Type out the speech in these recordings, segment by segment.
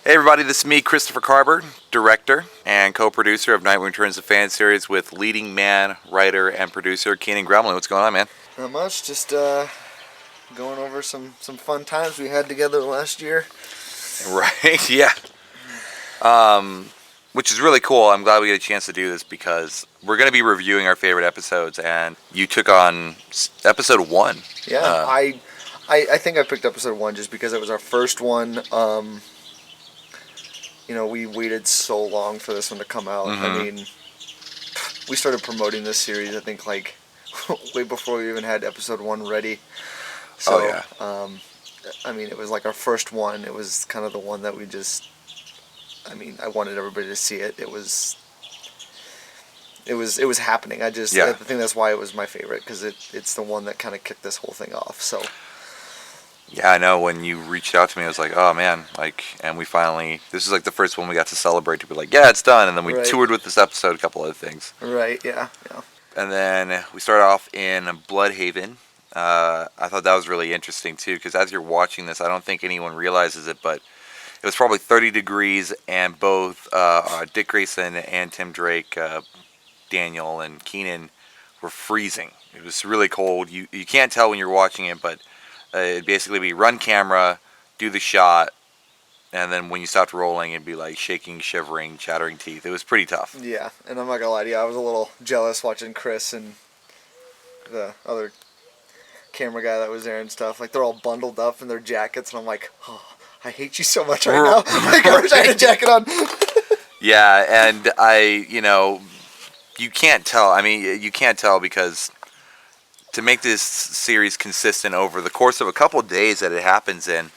Hey everybody, this is me, Christopher Carber, director and co-producer of Nightwing Returns the Fan Series with leading man, writer, and producer Keenan Grumley. What's going on, man? Not much, just going over some fun times we had together last year. Right, yeah. Which is really cool. I'm glad we get a chance to do this because we're going to be reviewing our favorite episodes, and you took on episode 1. Yeah, I think I picked episode 1 just because it was our first one. We waited so long for this one to come out. I mean, we started promoting this series, I think, like, way before we even had episode 1 ready. So, I mean, it was like our first one. It was kind of the one that we just, I wanted everybody to see it. It was happening. I think that's why it was my favorite, because it's the one that kind of kicked this whole thing off. So. Yeah, I know. When you reached out to me, I was like, oh man, and we finally, this is like the first one we got to celebrate, to be like, yeah, it's done. And then we toured with this episode, a couple other things. Right, yeah. And then we started off in Bloodhaven. I thought that was really interesting too, because as you're watching this, I don't think anyone realizes it, but it was probably 30 degrees, and both Dick Grayson and Tim Drake, Daniel and Keenan, were freezing. It was really cold. You can't tell when you're watching it, but it'd basically be run camera, do the shot, and then when you stopped rolling, it'd be like shaking, shivering, chattering teeth. It was pretty tough. Yeah, and I'm not gonna lie to you, I was a little jealous watching Chris and the other camera guy that was there and stuff. Like, they're all bundled up in their jackets, and I'm like, oh, I hate you so much right now. Like, I wish I had a jacket on. Yeah, and you can't tell. I mean, you can't tell because to make this series consistent over the course of a couple of days that it happens in,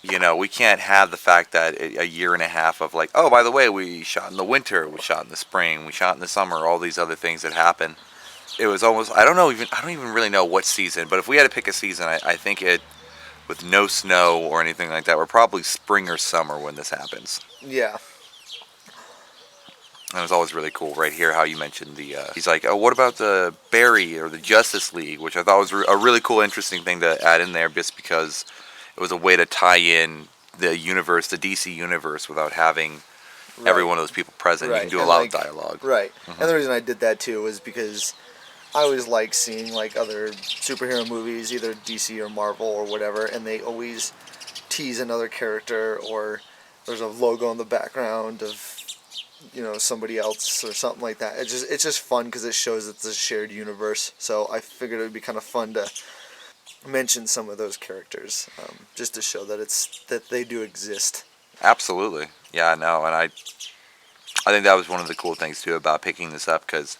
we can't have the fact that a year and a half of like, oh, by the way, we shot in the winter, we shot in the spring, we shot in the summer, all these other things that happen. It was almost, I don't even really know what season, but if we had to pick a season, I think it, with no snow or anything like that, we're probably spring or summer when this happens. Yeah. And it was always really cool right here how you mentioned he's like, oh, what about the Barry or the Justice League, which I thought was a really cool, interesting thing to add in there, just because it was a way to tie in the universe, the DC universe, without having every one of those people present. You can do a lot of dialogue. Right. And the reason I did that too was because I always like seeing like other superhero movies, either DC or Marvel or whatever, and they always tease another character, or there's a logo in the background of somebody else or something like that. It's just fun because it shows that it's a shared universe. So I figured it would be kind of fun to mention some of those characters, just to show that they do exist. Absolutely, yeah, no, and I think that was one of the cool things too about picking this up, because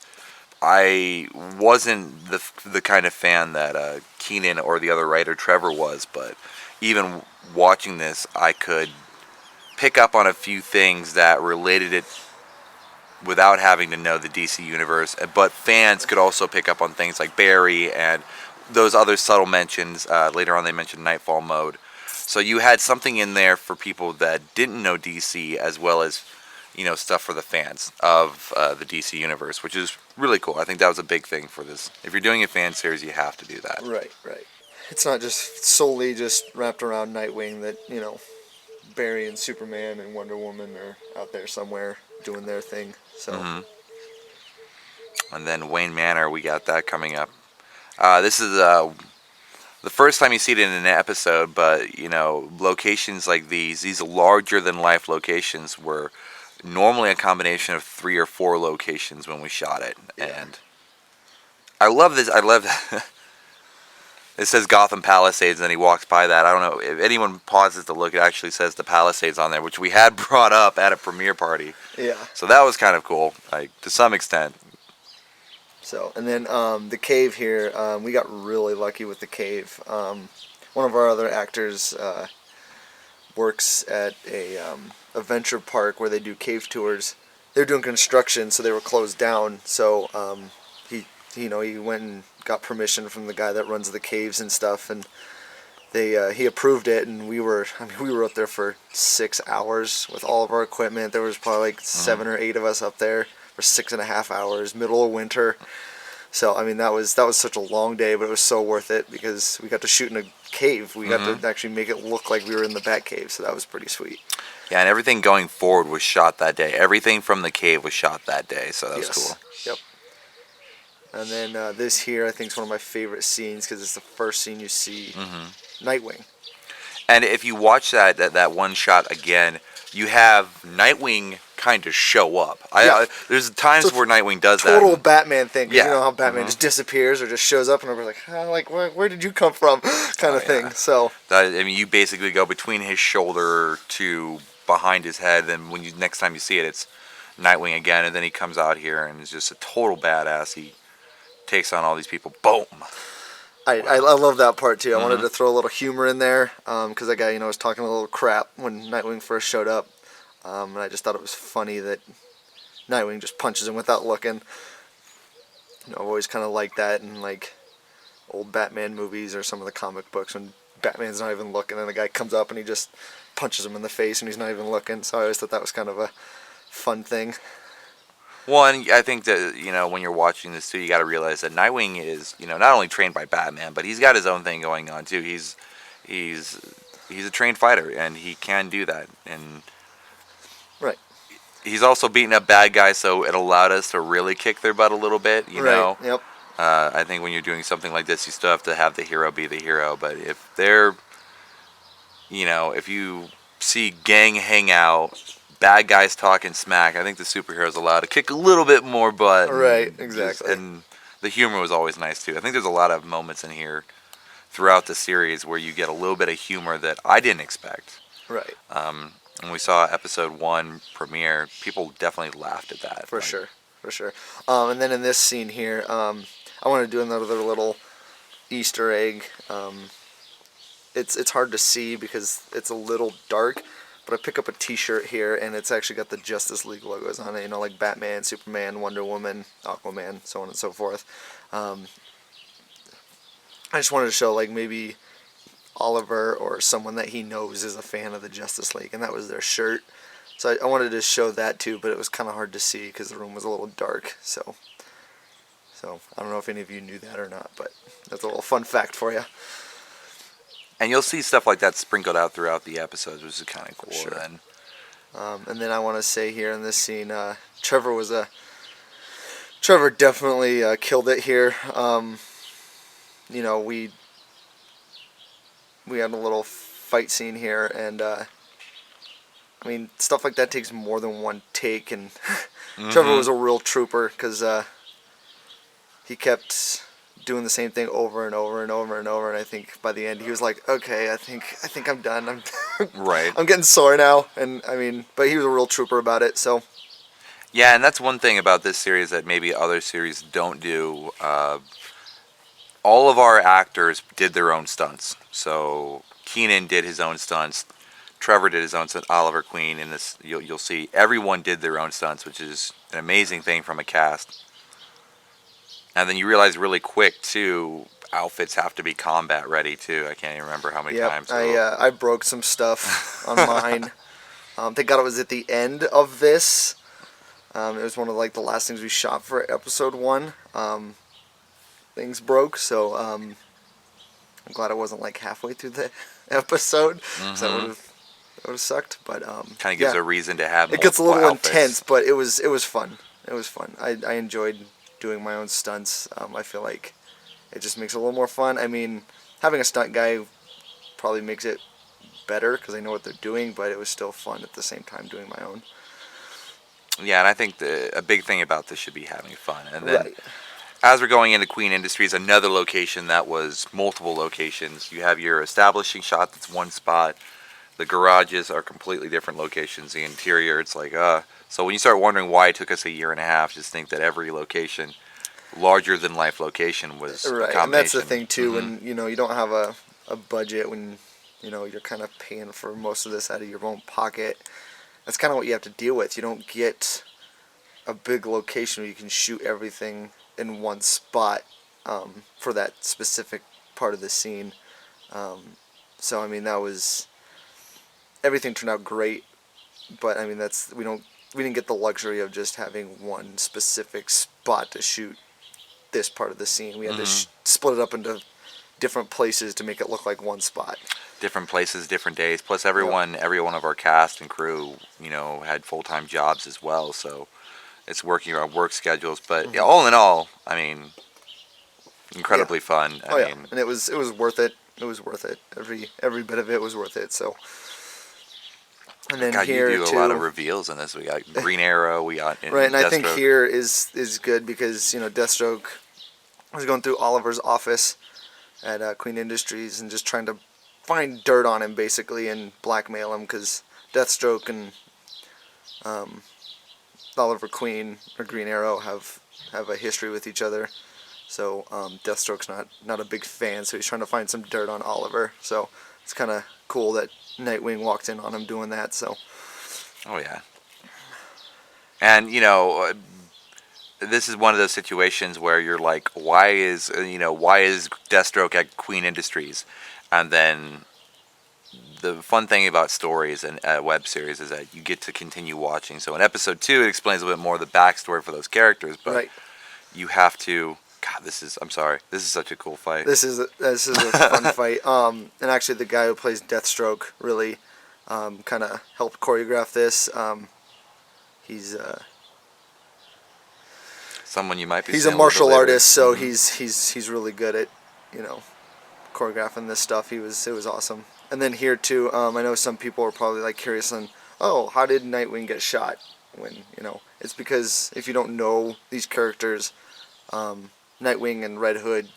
I wasn't the kind of fan that Keenan or the other writer Trevor was, but even watching this, I could pick up on a few things that related it without having to know the DC universe, but fans could also pick up on things like Barry and those other subtle mentions. Later on they mentioned Nightfall mode. So you had something in there for people that didn't know DC, as well as stuff for the fans of the DC universe, which is really cool. I think that was a big thing for this. If you're doing a fan series, you have to do that. Right. It's not just solely just wrapped around Nightwing that, Barry and Superman and Wonder Woman are out there somewhere doing their thing. So. And then Wayne Manor, we got that coming up. This is the first time you see it in an episode, but locations like these larger than life locations were normally a combination of 3 or 4 locations when we shot it. Yeah. And I love this. It says Gotham Palisades, and then he walks by that. I don't know if anyone pauses to look. It actually says the Palisades on there, which we had brought up at a premiere party. Yeah. So that was kind of cool, like, to some extent. So, and then the cave here, we got really lucky with the cave. One of our other actors works at a adventure park where they do cave tours. They were doing construction, so they were closed down. So he went and got permission from the guy that runs the caves and stuff, and he approved it. And we were up there for 6 hours with all of our equipment. There was probably like 7 or 8 of us up there for 6.5 hours, middle of winter. So I mean that was such a long day, but it was so worth it because we got to shoot in a cave. We got to actually make it look like we were in the Bat Cave, so that was pretty sweet. Yeah, and everything going forward was shot that day. Everything from the cave was shot that day, so that was Yes. cool. Yep. And then this here, I think, is one of my favorite scenes because it's the first scene you see Nightwing. And if you watch that one shot again, you have Nightwing kind of show up. Yeah. There's times So where Nightwing does Total that. Batman thing. 'Cause Yeah. You know how Batman just disappears or just shows up, and everybody's like, where did you come from? kind of thing. Yeah. So. I mean, you basically go between his shoulder to behind his head. Then next time you see it, it's Nightwing again, and then he comes out here and is just a total badass. He takes on all these people. Boom. I love that part too. I wanted to throw a little humor in there because that guy, was talking a little crap when Nightwing first showed up, and I just thought it was funny that Nightwing just punches him without looking. I've always kind of liked that in like old Batman movies or some of the comic books when Batman's not even looking and the guy comes up and he just punches him in the face and he's not even looking. So I always thought that was kind of a fun thing. One, I think that when you're watching this too, you got to realize that Nightwing is not only trained by Batman, but he's got his own thing going on too. He's a trained fighter and he can do that, and Right. he's also beating up bad guys, so it allowed us to really kick their butt a little bit. You know. Yep. I think when you're doing something like this, you still have to have the hero be the hero. But if they're, if you see gang hang out, bad guys talking smack, I think the superhero's allowed to kick a little bit more butt. Right, exactly. And the humor was always nice too. I think there's a lot of moments in here throughout the series where you get a little bit of humor that I didn't expect. Right. When we saw episode 1 premiere, people definitely laughed at that. For sure. And then in this scene here, I want to do another little Easter egg. It's hard to see because it's a little dark, but I pick up a T-shirt here, and it's actually got the Justice League logos on it. Like Batman, Superman, Wonder Woman, Aquaman, so on and so forth. I just wanted to show like maybe Oliver or someone that he knows is a fan of the Justice League, and that was their shirt. So I wanted to show that too, but it was kind of hard to see because the room was a little dark. So I don't know if any of you knew that or not, but that's a little fun fact for you. And you'll see stuff like that sprinkled out throughout the episodes, which is kind of cool. Sure. Then. And then I want to say here in this scene, Trevor definitely killed it here. We had a little fight scene here, and I mean, stuff like that takes more than one take, and Trevor was a real trooper because he kept doing the same thing over and over and over and over, and I think by the end he was like, okay, I think I'm done. I'm Right. I'm getting sore now, and I mean, but he was a real trooper about it, so. Yeah, and that's one thing about this series that maybe other series don't do. All of our actors did their own stunts. So Keenan did his own stunts. Trevor did his own stunts. Oliver Queen, in this, you'll see everyone did their own stunts, which is an amazing thing from a cast. And then you realize really quick too, outfits have to be combat ready too. I can't even remember how many times. I broke some stuff on mine. Thank God it was at the end of this. It was one of like the last things we shot for episode 1. Things broke, so I'm glad it wasn't like halfway through the episode, because that would have sucked. But kind of gives a reason to have. It gets a little outfits. intense, but it was fun. It was fun. I enjoyed doing my own stunts. I feel like it just makes it a little more fun. I mean, having a stunt guy probably makes it better because I know what they're doing, but it was still fun at the same time doing my own. Yeah, and I think a big thing about this should be having fun. And then Right. as we're going into Queen Industries, another location that was multiple locations. You have your establishing shot that's one spot. The garages are completely different locations. The interior, it's like, So when you start wondering why it took us a year and a half, just think that every location, larger than life location, was a Right, combination. and that's the thing too. When you don't have a budget, when you're kind of paying for most of this out of your own pocket. That's kind of what you have to deal with. You don't get a big location where you can shoot everything in one spot for that specific part of the scene. So I mean, everything turned out great, but I mean we didn't get the luxury of just having one specific spot to shoot this part of the scene. We had to Mm-hmm. split it up into different places to make it look like one spot. Different places, different days. Plus, Yep. every one of our cast and crew, had full-time jobs as well. So it's working around work schedules. But yeah, all in all, I mean, incredibly fun. Oh I yeah, mean, and it was worth it. It was worth it. Every bit of it was worth it. So, and then God, you here do a too, lot of reveals in this. We got Green Arrow, we got right? And I think Deathstroke. here is good because Deathstroke was going through Oliver's office at Queen Industries and just trying to find dirt on him basically and blackmail him because Deathstroke and Oliver Queen or Green Arrow have a history with each other. So Deathstroke's not a big fan, so he's trying to find some dirt on Oliver. So it's kind of cool that Nightwing walked in on him doing that. So Oh yeah, and this is one of those situations where you're like, why is Deathstroke at Queen Industries, and then the fun thing about stories and web series is that you get to continue watching. So in episode 2, it explains a bit more of the backstory for those characters, but right, you have to. God, I'm sorry. This is such a cool fight. this is a fun fight. And actually, the guy who plays Deathstroke really kind of helped choreograph this. He's Someone you might be. he's a seeing little bit martial later. artist, so Mhm. he's really good at choreographing this stuff. It was awesome. And then here too, I know some people are probably like curious on, oh, how did Nightwing get shot? When it's because if you don't know these characters, Nightwing and Red Hood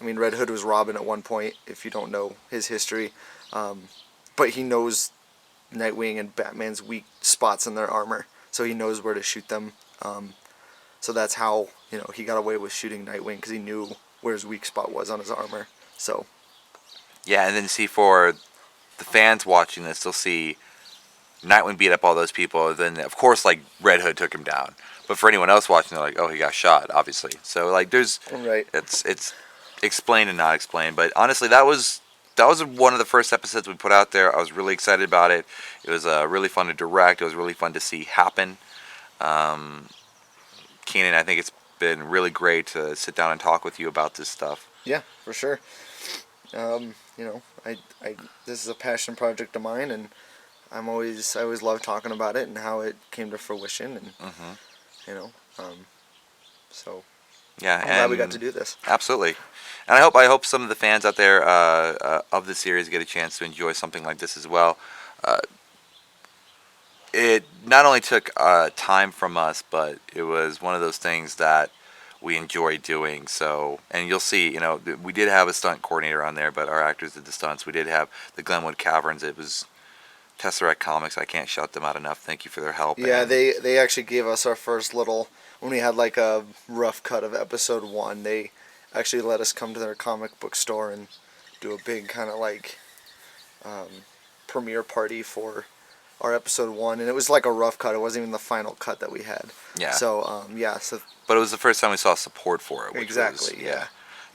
Red Hood was Robin at one point. If you don't know his history, but he knows Nightwing and Batman's weak spots in their armor, so he knows where to shoot them. So that's how he got away with shooting Nightwing because he knew where his weak spot was on his armor. So Yeah, and then see for the fans watching this, they'll see Nightwing beat up all those people. Then of course, like Red Hood took him down. But for anyone else watching, they're like, oh, he got shot, obviously. So like, right. it's explained and not explained. But honestly, that was one of the first episodes we put out there. I was really excited about it. It was really fun to direct. It was really fun to see happen. Keenan, I think it's been really great to sit down and talk with you about this stuff. Yeah, for sure. I this is a passion project of mine, and I always love talking about it and how it came to fruition, and so Yeah, I'm glad we got to do this. Absolutely, and I hope some of the fans out there of the series get a chance to enjoy something like this as well. It not only took time from us, but it was one of those things that we enjoy doing. So, and you'll see, we did have a stunt coordinator on there, but our actors did the stunts. We did have the Glenwood Caverns. It was Tesseract Comics. I can't shout them out enough. Thank you for their help. Yeah, And they actually gave us our first little, when we had like a rough cut of episode 1, they actually let us come to their comic book store and do a big kind of like premiere party for our episode 1, and it was like a rough cut. It wasn't even the final cut that we had. Yeah. So so but it was the first time we saw support for it. Which exactly. Was, Yeah.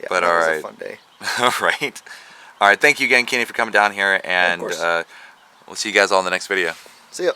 But that all was right. a fun day. All right. All right. Thank you again, Kenny, for coming down here, and Of course. we'll see you guys all in the next video. See ya.